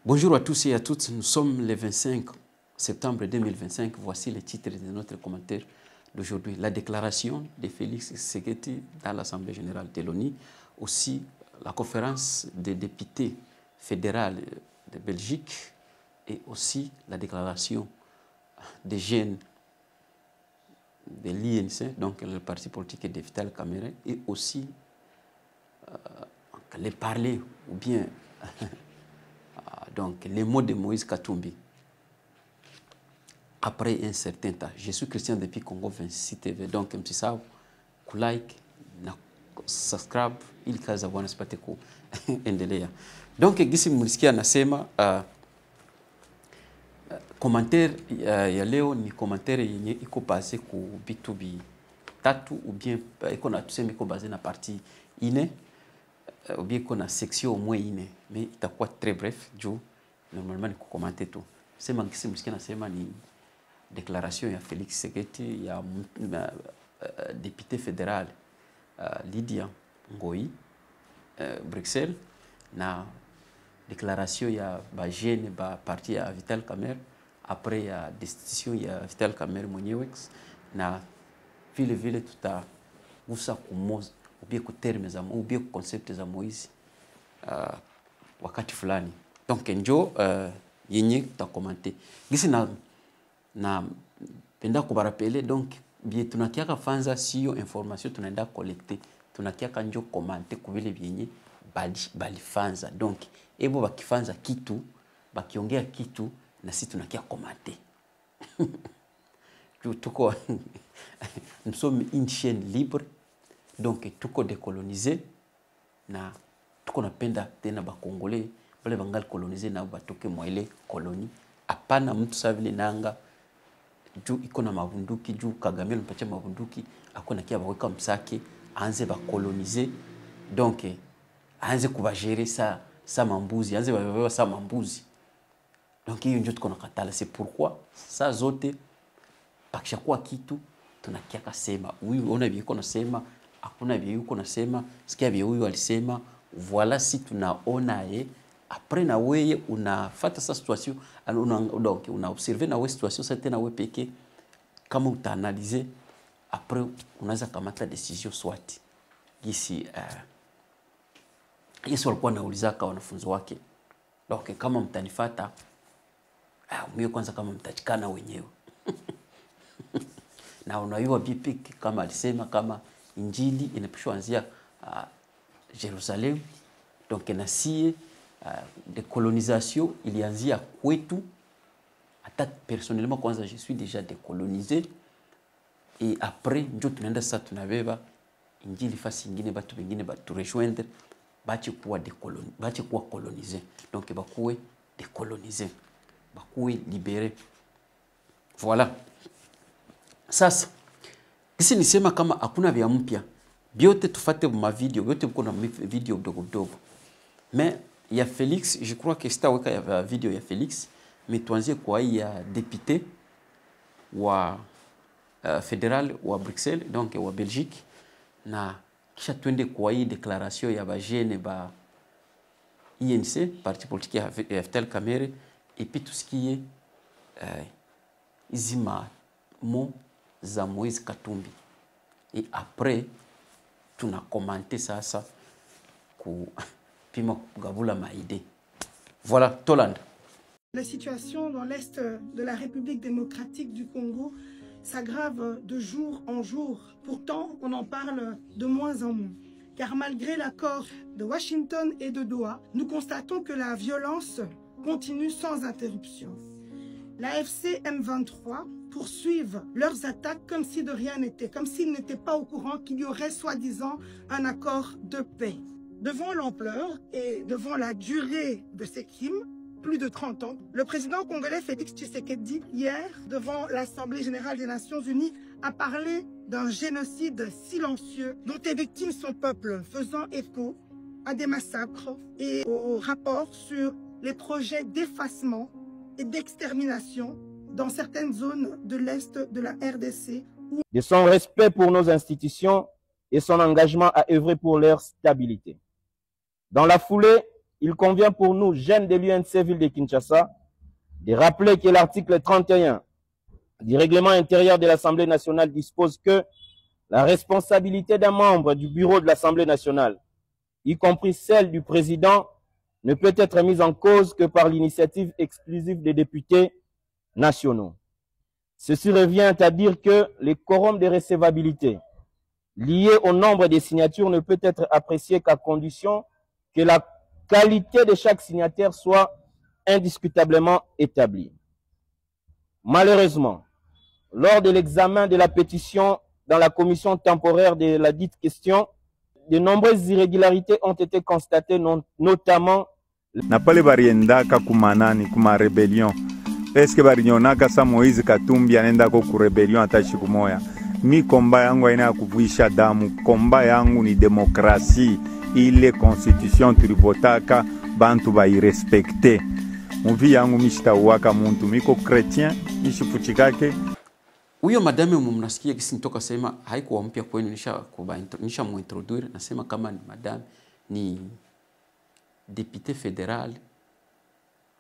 Bonjour à tous et à toutes, nous sommes le 25 septembre 2025. Voici les titres de notre commentaire d'aujourd'hui. La déclaration de Félix Tshisekedi dans l'Assemblée générale de l'ONU, aussi la conférence des députés fédérales de Belgique et aussi la déclaration des jeunes de l'INC, donc le parti politique de Vital Kamerhe, et aussi les parler ou bien donc les mots de Moïse Katumbi. Après un certain temps, je suis Christian depuis Congo 26 TV, donc msisahau kulike na subscribe ili kazi za Bwana sipate kuendelea. Donc gisi mlisikia nasema commentaire ya leo ni commentaire yenye iko basé ku bitu bitatu ou bien iko na tuseme iko basé na partie ine ou bien iko na section au moins ine, mais itakuwa très bref juu normalement ni kukomante tu. Sema gisi mlisikia nasema ni déclaration ya Félix Tshisekedi ya député fédéral Lydia Ngoi Bruxelles na déclaration ya ba jeune ba parti ya Vital Kamerhe après ya destitution ya Vital Kamerhe mwenyewe na vile tutagusa kumoza ubie ku terme za ubie ku concept za Moïse wakati fulani. Donc njo yenye tutakomante gisi na penda kubarapele. Donc bien tunakiaka fanza sio information tunaenda collecter, tunakiaka njo komante kubile byenye balifanza. Donc ebo bakifanza kitu bakiongea kitu na sisi tunakia komante. Tuko nous sommes une chaîne libre, donc tuko décolonisé na tuko napenda tena ba Congolais bale bangali colonisé na batoke mwele koloni. Hapana mtu savile nanga juu iko na mabunduki, juu Kagame mpacha mabunduki akona kia baweka msake aanze ba coloniser, donc aanze kubagere sa mambuzi, aanze babewa sa mambuzi. Donc hiyo ndio tuko nakatala. C'est pourquoi saa zote pakishakuwa kitu tunakiaka sema huyu ona biko nasema hakuna biko yuko nasema sikia biko huyu alisema voilà. Si tunaona après na weye unafata sa situation donc una observer na we situation ça tena we peke kama utaanalyser après unaweza kamata decision swati gisi Yesu alikuwa anauliza kwa wanafunzi wake, donc kama mtanifata mwe kwanza kama mtachikana wenyewe na unayua bipi kama alisema kama injili inapishwa Jerusalem, donc na sie de colonisation ilianzia kwetu. Hata personnellement kwanza je suis déjà décolonisé, et après ndio tunaenda sasa tunabeba injili fasi nyingine batu wengine batu rejoindre bache kuwa colonisé, donc bakuwe décolonisé, bakuwe libéré. Voilà. Sasa kisi nisema kama hakuna vya mpya, biote tufate ma video, biote mko na video dogo. Mais il y a Félix, je crois que c'était il y avait vidéo il y a Félix, mais tuanzie kwa il y a député wa fédéral wa Bruxelles, donc wa Belgique, na kisha twende kwa hii déclaration ya ba jeune ba INC, parti politique ya Vital Kamerhe, et puis tout ce qui est izima mo za Moïse Katumbi. Et après tuna commenter ça ku voilà, Toland. La situation dans l'est de la République démocratique du Congo s'aggrave de jour en jour. Pourtant, on en parle de moins en moins. Car malgré l'accord de Washington et de Doha, nous constatons que la violence continue sans interruption. L'AFC M23 poursuivent leurs attaques comme si de rien n'était, comme s'ils n'étaient pas au courant qu'il y aurait soi-disant un accord de paix. Devant l'ampleur et devant la durée de ces crimes, plus de 30 ans, le président congolais Félix Tshisekedi, hier, devant l'Assemblée générale des Nations unies, a parlé d'un génocide silencieux dont est victime son peuple, faisant écho à des massacres et aux rapports sur les projets d'effacement et d'extermination dans certaines zones de l'Est de la RDC. De son respect pour nos institutions et son engagement à œuvrer pour leur stabilité. Dans la foulée, il convient pour nous, jeunes de l'UNC Ville de Kinshasa, de rappeler que l'article 31 du règlement intérieur de l'Assemblée nationale dispose que la responsabilité d'un membre du bureau de l'Assemblée nationale, y compris celle du président, ne peut être mise en cause que par l'initiative exclusive des députés nationaux. Ceci revient à dire que le quorum de recevabilité lié au nombre des signatures ne peut être apprécié qu'à condition que la qualité de chaque signataire soit indiscutablement établie. Malheureusement, lors de l'examen de la pétition dans la commission temporaire de la dite question, de nombreuses irrégularités ont été constatées, notamment na pale bariendaka kumanani kuma rebellion. Eske barinionaka sa Moïse Katumbi anaenda ko ku rebellion hata siku moja. Mi komba yangu haina kuvuisha damu, komba yangu ni demokrasi, ile constitution tulivotaka bantu bairespekte. Mvi yangu mishitauwaka muntu, miko chrétien, mishifuchikake. Huyo madame mnasikia kisi nitoka sema haikuwa mpya kwenu, nisha muintroduire, nasema kama ni madame ni député fédéral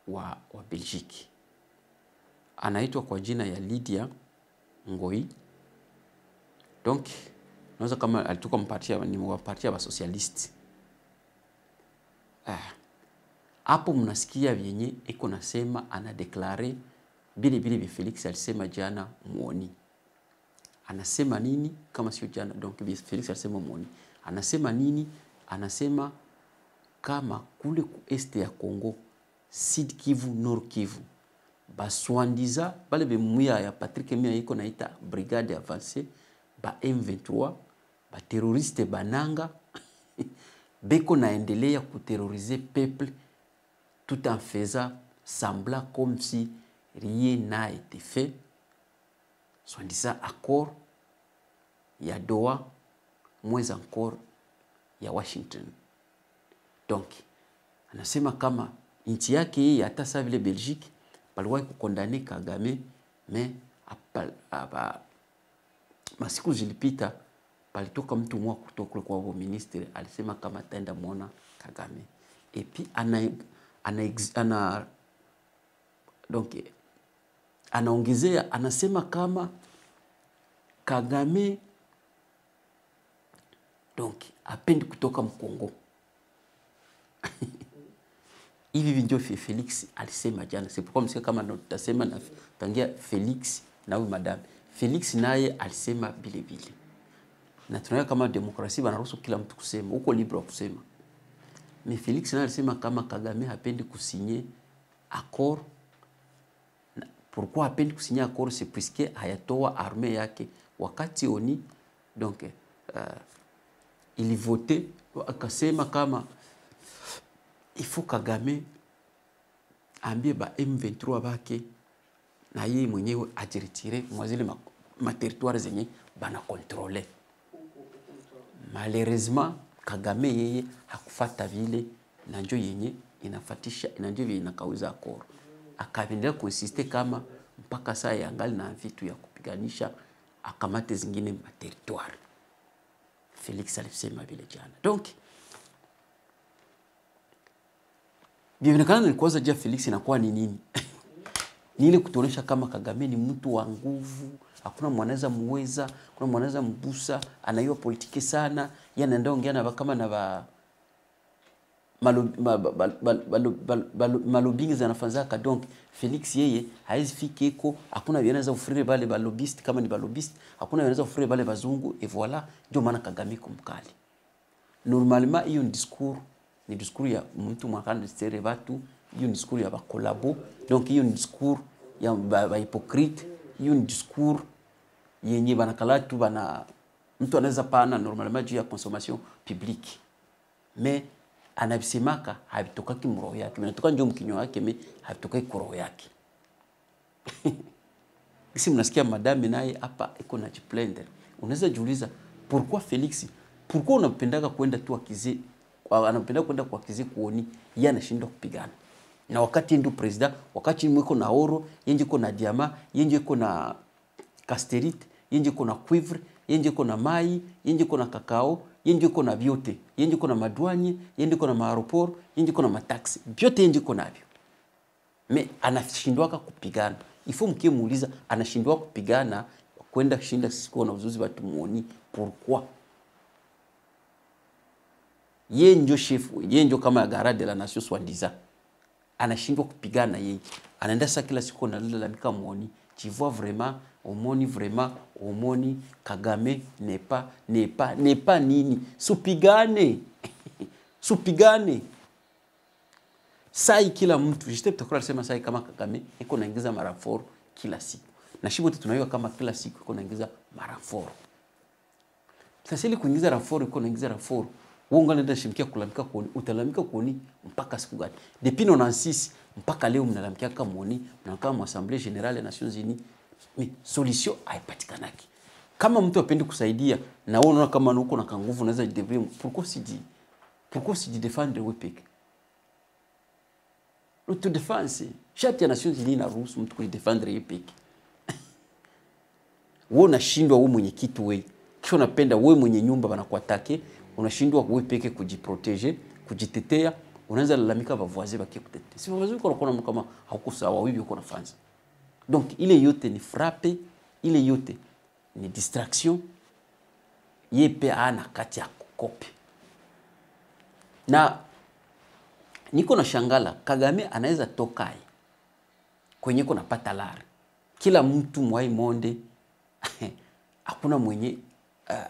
wa Belgique. Anaitwa kwa jina ya Lydia Ngoi. Donc, naweza kama alitoka mpatia ni mwapatia wa socialist. Hapo mnasikia vyenye iko nasema anadeklare bile Felix alisema jana muoni. Anasema nini kama sio jana? Donc Felix alisema muoni. Anasema nini? Anasema kama kule ku este ya Congo, Sud Kivu, Nord Kivu, baswandiza bale bemuya ya Patrick Mia iko naita brigade avancée, ba M23, ba terroriste bananga beko naendelea kuterroriser peuple tout en faisant semblant comme si rien n'a été fait. Soi-disant accord ya Doha, moins encore ya Washington. Donc, anasema kama nchi yake hii hata sa vile Belgique paliwahi kukondane Kagame, mais masiku zilipita palitoka mtu mmoja kutoka kwa ministre alisema kama ataenda muona Kagame. Et puis donc anaongezea anasema kama Kagame donc apendi kutoka Mkongo. Hivi ndio Felix alisema jana. C'est pourquoi msika kama tutasema na tangia Felix na huyu madame. Felix naye alisema bile. Na tunaona kama demokrasia banaruhusu kila mtu kusema, uko libre kusema. Mais Felix naye alisema kama Kagame hapendi kusigner accord. Pourquoi hapendi kusigner accord? C'est puisque hayatoa armée yake wakati oni donc il votait akasema kama il faut Kagame ambie ba M23 bake na yeye mwenyewe ajiretire mwazile ma territoire zenye bana contrôler. Malheureusement Kagame yeye hakufata vile, na ndio yenye inafatisha inandio vile inakauza accord. Akaendelea kuinsister kama mpaka saa yangali na vitu ya kupiganisha akamate zingine ma territoire. Felix alisema vile jana. Donc bionekana ni kwanza jia Felix inakuwa ni nini? Ni ile kutuonesha kama Kagame ni mtu wa nguvu, hakuna mwanaweza muweza, kuna mwanaweza mbusa, anaiwa politiki sana, yeye anaenda ongea na kama na ba malobingi zanafanzaka. Donc Felix yeye haizi fiki eko, hakuna yanaweza ufrire bale balobist kama ni balobist, hakuna yanaweza ufrire bale bazungu, et voilà ndio maana Kagame kumkali. Normalement hiyo discours ni discours ya mtu mwakana stere batu, hiyo discours ya bakolabo. Donc hiyo discours ya ba hypocrite, hiyo discours yenye banakalatu bana mtu anaweza pana normalement juu ya consommation publique. Mais anabisemaka habitokaki mroho yake, vinatoka ndio mkinywa yake, mais habitokaki kuroho yake. Kisi mnasikia madame naye hapa iko na jiplender. Unaweza jiuliza pourquoi Felix, pourquoi unapendaka kwenda tu akize, anapenda kwenda kwa kizi kuoni yeye anashindwa kupigana. Na wakati ndio president, wakati mwiko na oro, yeye iko na diamant, yeye iko na casterite, yeye iko na cuivre, yeye iko na mai, yeye iko na kakao, yeye ndio kona vyote, yeye ndio kona madwanye, yeye ndio kona maaeroport, yeye ndio kona mataxi, vyote yeye ndio kona navyo. Me anashindwaka kupigana. Ifo mkie muuliza anashindwa kupigana kwenda kushinda siku na uzuzi watu muoni pourquoi? Yeye ndio chef, yeye ndio kama garde de la nation soi-disant. Anashindwa kupigana yeye. Anaenda sasa kila siku na lalamika muoni. Tu vois vraiment omoni Kagame n'est pas nini. Supigane. Supigane. Sai kila mtu, jiste tutakula sema sai kama Kagame iko naingiza maraforo kila siku. Na shibo tunaiwa kama kila siku iko naingiza maraforo. Sasa ile kuingiza raforo iko naingiza raforo. Wewe ungeenda shimkia kulamika kuoni, utalamika kuoni mpaka siku gani? Depuis 96 mpaka leo mnalamkia kama muoni, mnakaa mu Assemblée Générale des Nations Unies. Mais solution haipatikanaki. Kama mtu apendi kusaidia na wewe unaona kama uko na nguvu unaweza jidebrouiller, pourquoi si défendre wewe peke? L'autodéfense, charte ya Nations Unies inaruhusu mtu kujidefendre yeye peke. Wewe unashindwa wewe mwenye kitu wewe. Kisha unapenda wewe mwenye nyumba wanakuatake, unashindwa wewe peke kujiproteger, kujitetea, unaanza lalamika bavoisin bakikutetea. Si bavoisin uko naona kama hauko sawa, wewe uko nafanya. Donc ile yote ni frappe, ile yote ni distraction. Yepe ana kati ya kopi. Na niko na shangala Kagame anaweza tokai kwenye kuna pata lari. Kila mtu mwai monde hakuna mwenye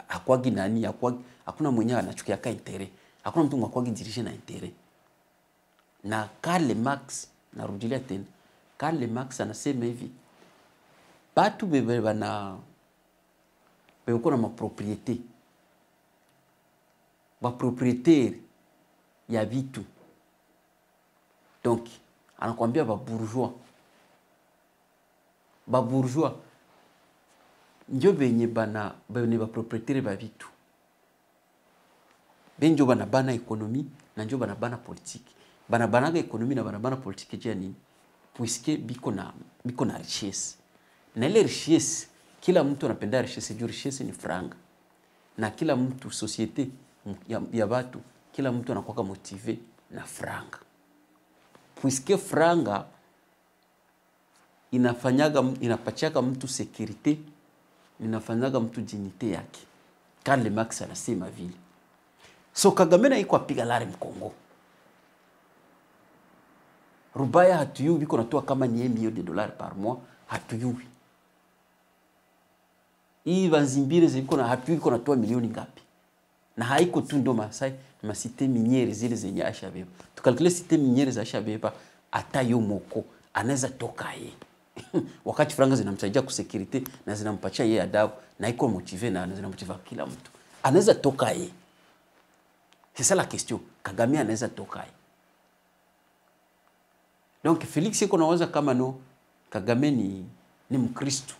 akwagi nani akwagi, hakuna mwenye anachukia ka intere. Hakuna mtu mwakwagi dirige na intere. Na Karl Marx narudilia tena. Karl Marx anasema hivi. Batu bebe bana beko na mapropriete. Ba propriétaire ya vitu. Donc, anakuambia ba bourgeois ndio benye bana ba propriétaire ba vitu. Benjo bana ekonomi na ndio bana politique. Bana ekonomi na bana politique je nini? Puisque biko na richesse. Na ile richesse kila mtu anapenda richesse, juu richesse ni franga. Na kila mtu societe ya watu, kila mtu anakuwa motivé na franga. Puisque franga inapachaka mtu sécurité, inafanyaga mtu dignité yake. Karl Marx anasema vile. So Kagame na iko apiga lari Mkongo. Rubaya hatuyui biko natoa kama ni $1 million par mois, hatuyui. Hii Banzimbire ziko na hatuyui biko natoa milioni ngapi. Na haiko tu ndo Masai, ma cité minière zile zenye ashabeba. Tukalkule cité minière za ashabeba ata yo moko anaweza toka yeye. Wakati franga zinamsaidia ku security na zinampatia yeye adabu na iko motivé na zinamotiva kila mtu. Anaweza toka yeye. C'est ça la question. Kagame anaweza toka yeye. Donc Felix yeko nawaza kama no Kagame ni Mkristo.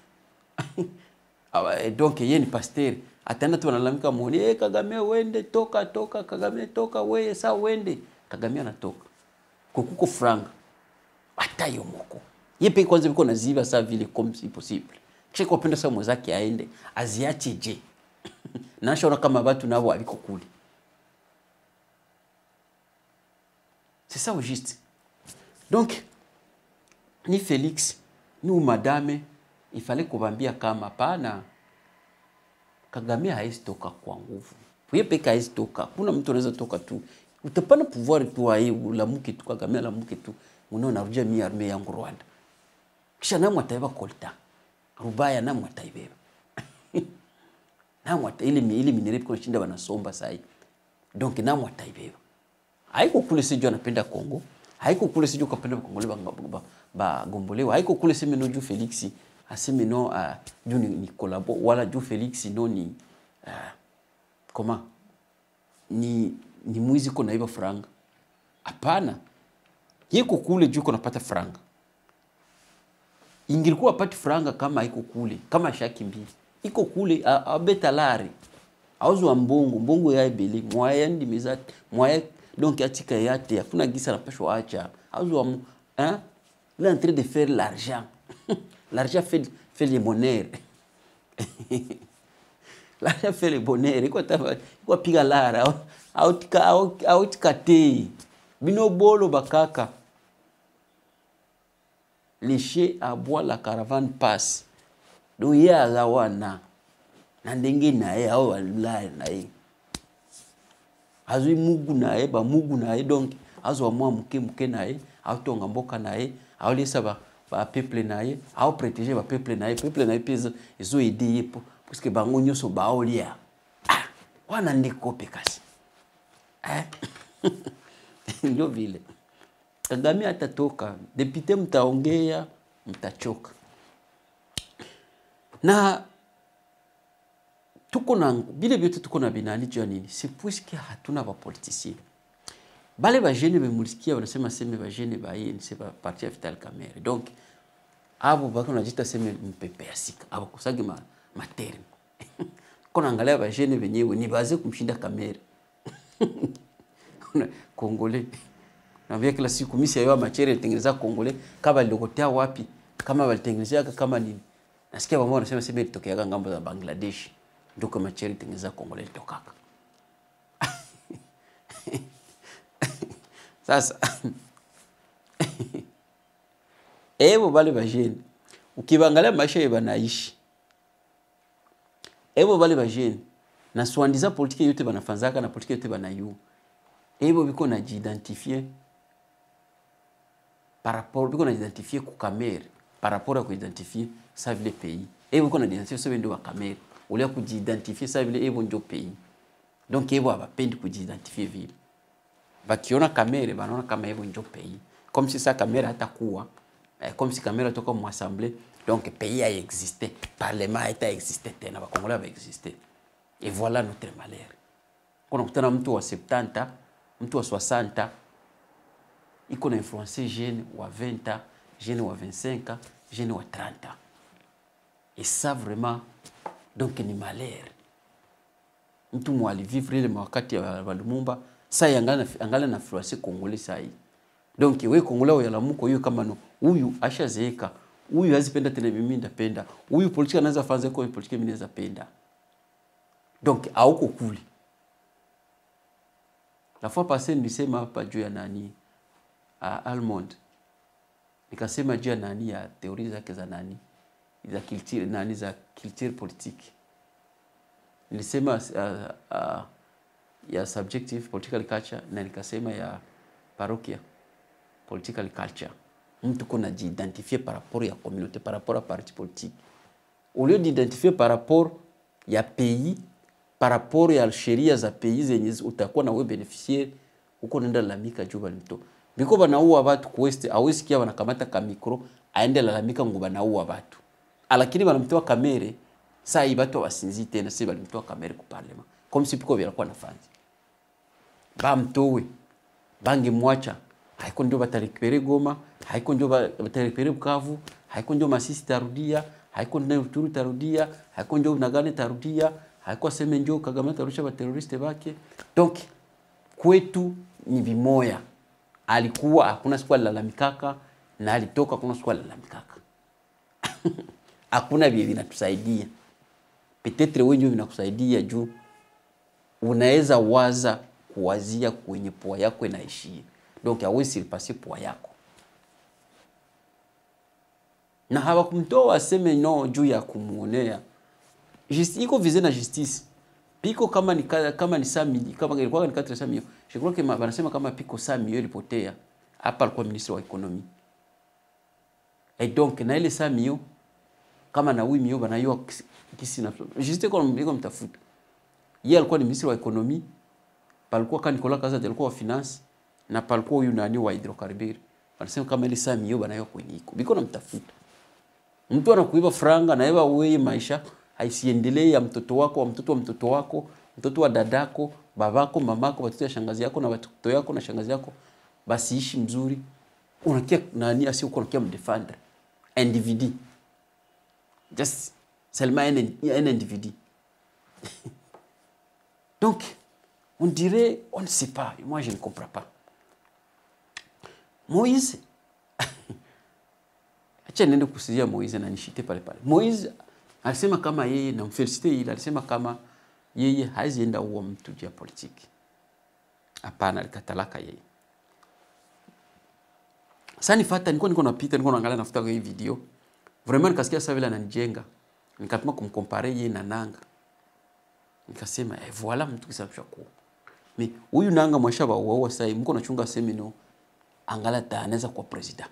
Donc yeye ni pasteur. Atenda tu analalamika muone Kagame wende toka Kagame toka wewe saa wende. Kagame anatoka. Kukuko franga. Atayo moko. Yepe kwanza biko naziba saa vile comme si possible. Kisha kupenda saa mwenzake aende aziache je. Na nashaona kama watu nao waliko kule. C'est ça au juste. Donc ni Félix ni madame il fallait kubambia kama pana Kagame haisi toka kwa nguvu. Wewe peka haisi toka. Kuna mtu anaweza toka tu. Utapana pouvoir tu aye ulamuke tu Kagame alamuke tu. Unaona narudia mi arme yangu Rwanda. Kisha namwe ataiba kolta. Rubaya namwe ataibeba. Namwe ile minere kwa chinda wanasomba sai. Donc namwe ataibeba. Haiko kule sijui anapenda Kongo. Haiko kule sijui kapenda Kongole ba gombolewa. Haiko kule sema no juu Felix aseme no juu ni kolabo wala juu Felix no ni comment ni mwizi ko naiba franga. Hapana. Yeko kule juu kunapata franga. Ingilikuwa pati franga kama iko kule, kama shaki mbili. Iko kule abetalari. Auzo mbongo ya ebele, moya ndi mizati, moya donc atika yate, afuna gisa na pesho acha. Auzo il est en train de faire l'argent. L'argent fait les monnaies. La a fait le bonheur. Il quoi piga lara. Autikate. Bino bolo bakaka. Les chiens aboient, la caravane passe. Donc il y a zawana. Nandenge nae au la nae. Azui mugu nae ba mugu nae donc azwa mwa muke nae au tonga mboka nae au lesa ba peuple nae au protéger ba peuple nae pesa ezo aider parce que bango nyoso ba olia. Ah wana ndiko pekasi. Ndio vile. Kagame atatoka, depute mtaongea, mtachoka. Na tuko na bile byote tuko na binani jua nini? C'est puisque hatuna ba politiciens. Bale ba jeune bemulisikia wanasema seme ba jeune ba yeye ni sema parti ya Vital Kamerhe. Donc abo bako najita seme mpepe ya sika. Abo kusagi materi. Kona angalia ba jeune benyewe ni baze kumshinda Kamerhe. Congolais. Na vya kila siku misi ya machere tengeneza Congolais kama lilokotea wapi kama walitengenezea kama nini. Nasikia wao wanasema sema ilitokea ngambo za Bangladesh. Ndio kama machere tengeneza Congolais litokaka. Sasa ebo bale bajeni ukibangalia maisha yao banaishi ebo bale bajeni na swandiza politiki yote banafanzaka na politiki yote banayu ebo biko na jiidentifier par rapport biko na identifier ku Kamerhe par rapport à ku identifier ça vile pays ebo biko na identifier ça ndio wa Kamerhe ulia ku jiidentifier ça vile ebo ndio pays donc ebo abapendi ku jiidentifier vile bakiona Kamerhe banaona kama ebo ndio pays comme si ça Kamerhe hatakuwa comme si Kamerhe toka mu assemblée donc pays a existé parlement a existé tena ba Congolais va exister et voilà notre malheur kuna kutana mtu wa 70 mtu wa 60 iko na influencer jeune wa 20 ans jeune wa 25 ans jeune wa 30 ans et ça vraiment donc ni malheur mtu mwali vivre ile wakati ya Lumumba ça yangala na influencer Congolais sai donc wewe Congolais ya lamuko hiyo kama no huyu ashazeeka huyu hazipenda tena mimi ndapenda huyu politika anaweza fanza kwa politika mimi naweza penda donc hauko kuli la fois passée nilisema hapa juu ya nani Almond nikasema juu ya nani ya teoria zake za nani za culture nani za culture politique nilisema ya subjective political culture na nikasema ya parokia political culture mtu kuna jiidentifier par rapport ya communauté par rapport à parti politique au lieu d'identifier par rapport ya pays par rapport ya sheria za pays zenye utakuwa na wewe beneficiaire uko nenda lalamika juba limto biko banaua watu kuweste awezi kia wanakamata ka micro aende lalamika ngo banaua watu lakini banamtoa Kamerhe saa hii watu wasinzi tena si balimtoa Kamerhe ku parlement comme si piko bila kwa nafanzi bamtowe bangi mwacha haiko ndio batarekipere Goma haiko ndio batarekipere Bukavu haiko ndio Masisi tarudia haiko ndio Rutshuru tarudia haiko ndio Bunagana tarudia haiko sema ndio Kagame tarusha ba terroriste bake donc kwetu ni bimoya alikuwa hakuna siku alalamikaka na alitoka hakuna siku alalamikaka hakuna vile vinatusaidia peut-être wewe ndio vinakusaidia juu unaweza waza kuwazia kwenye poa yako inaishia donc hawezi passer poa yako na hawakumtoa aseme no juu ya kumuonea iko vize na justice piko kama ni 100 kama ilikuwa ni 400 je crois que wanasema kama piko 100 ilipotea hapa alikuwa ministre wa economy et donc na ile 100 kama na 8 banayo kisi na justice kwa mtafuta yeye alikuwa ni ministre wa economy palikuwa kan Nicolas Kaza alikuwa wa finance na palikuwa huyu nani wa hydrocarbures wanasema kama ile 100 banayo kwenye iko biko na mtafuta mtu anakuiba franga na yeye wewe maisha haisiendelee ya mtoto wako, wa mtoto wako, mtoto wa dadako, babako, mamako, watoto ya shangazi yako na watoto yako na shangazi yako, basi ishi mzuri. Unakia nani asi uko unakia mdefendre individu. Just seulement un individu. Donc, on dirait, on ne sait pas. Moi, je ne comprends pas. Moïse, acha nende kusidia Moïse na nishite pale pale. Moïse alisema kama yeye na mfelicite ile alisema kama yeye hazienda uo mtu jia politiki. Hapana, alikatalaka yeye. Sasa nifata niko napita, niko naangalia nafuta kwa hii video. Vraiment nikasikia sasa vile ananijenga. Nikatuma kumkompare yeye na Nanga. Nikasema voilà mtu kisabisha kwa. Mais huyu Nanga mwashaba wao sasa mko nachunga semino angala taaneza kwa president.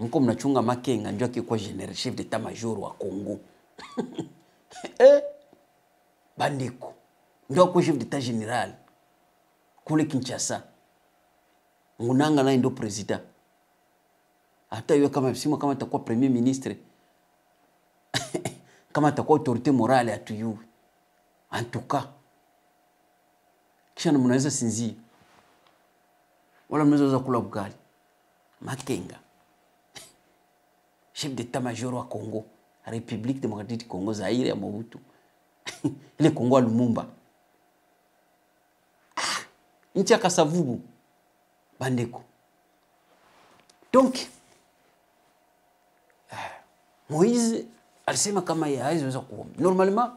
Mko mnachunga Makenga ndio akikuwa general chef d'état major wa Congo. Bandiko ndio kwa chef d'état général kule Kinshasa. Ngunanga naye ndio president. Hata yeye kama msimu kama atakuwa premier ministre kama atakuwa autorité morale atuyu. En tout cas kisha mnaweza sinzi wala mnaweza kula bugali. Makenga chef d'état major wa Congo, République démocratique du Congo, Zaire ya Mobutu. Ile Congo ya Lumumba. Nchi ya Kasavubu. Bandeko. Donc Moïse alisema kama yeye hawezi kuwa. Normalement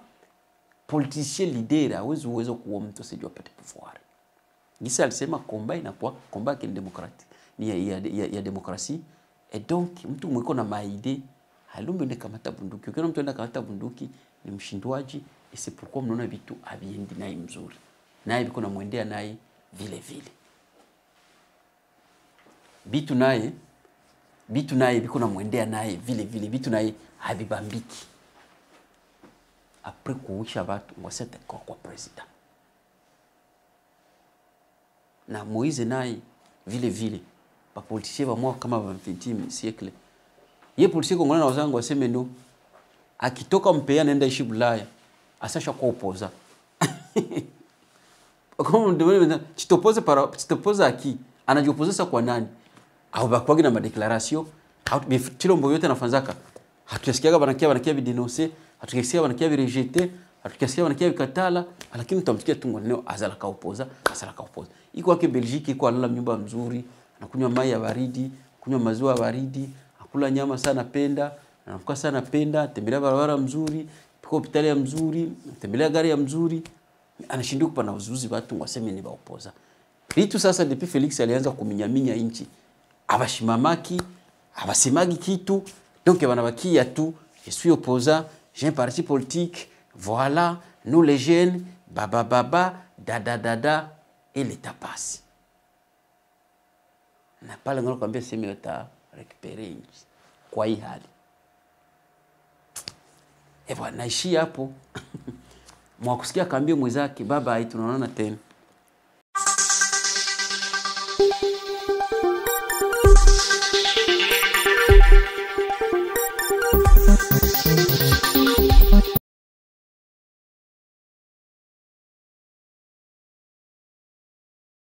politicien leader hawezi kuwa mtu sijui apate pouvoir. Gisa alisema komba inakuwa komba ya demokrati. Ni ya demokrasi. Et donc mtu mwiko na maide halumbe ne kamata bunduki. Ukiona mtu enda kamata bunduki ni mshindwaji, et c'est pourquoi mnaona vitu haviendi naye mzuri. Naye biko na muendea naye vile vile. Bitu naye biko na muendea naye vile vile. Bitu naye habibambiki. Après kuisha watu wasete kwa president. Na Moïse naye vile vile. Ba politicien ba moi kama ba 20e siècle. Ye politicien congolais na wazangu waseme no. Akitoka mpea nenda ishi Bulaya. Asasha kwa opoza. Kama ndemwe chitopoza aki anajiopozesa kwa nani? Au bakwagi na madeclaration, chilombo yote nafanzaka. Hatuyasikiaga banakia bidenoncer, hatuyasikia banakia birejeter, hatuyasikia banakia bikatala, lakini tutamsikia tu ngoneo azala ka opoza. Iko wake Belgique iko alala nyumba mzuri, anakunywa mai ya baridi, kunywa maziwa ya baridi, akula nyama sana penda, anafuka sana penda, tembelea barabara mzuri, piko hospitali ya mzuri, tembelea gari ya mzuri, anashindwa kupana uzuzi watu waseme ni baopoza. Vitu sasa depuis Felix alianza kuminyaminya inchi, abashimamaki, abasemagi kitu, donc banabakia tu, je suis opposant, j'ai un parti politique, voilà, nous les jeunes, baba, dada, et l'état passe. Na pale ngalo kwambia sema yota récupérer inchi kwa hii hali. Bwana naishi hapo. Mwakusikia kaambia mwenzake baba tunaonana tena.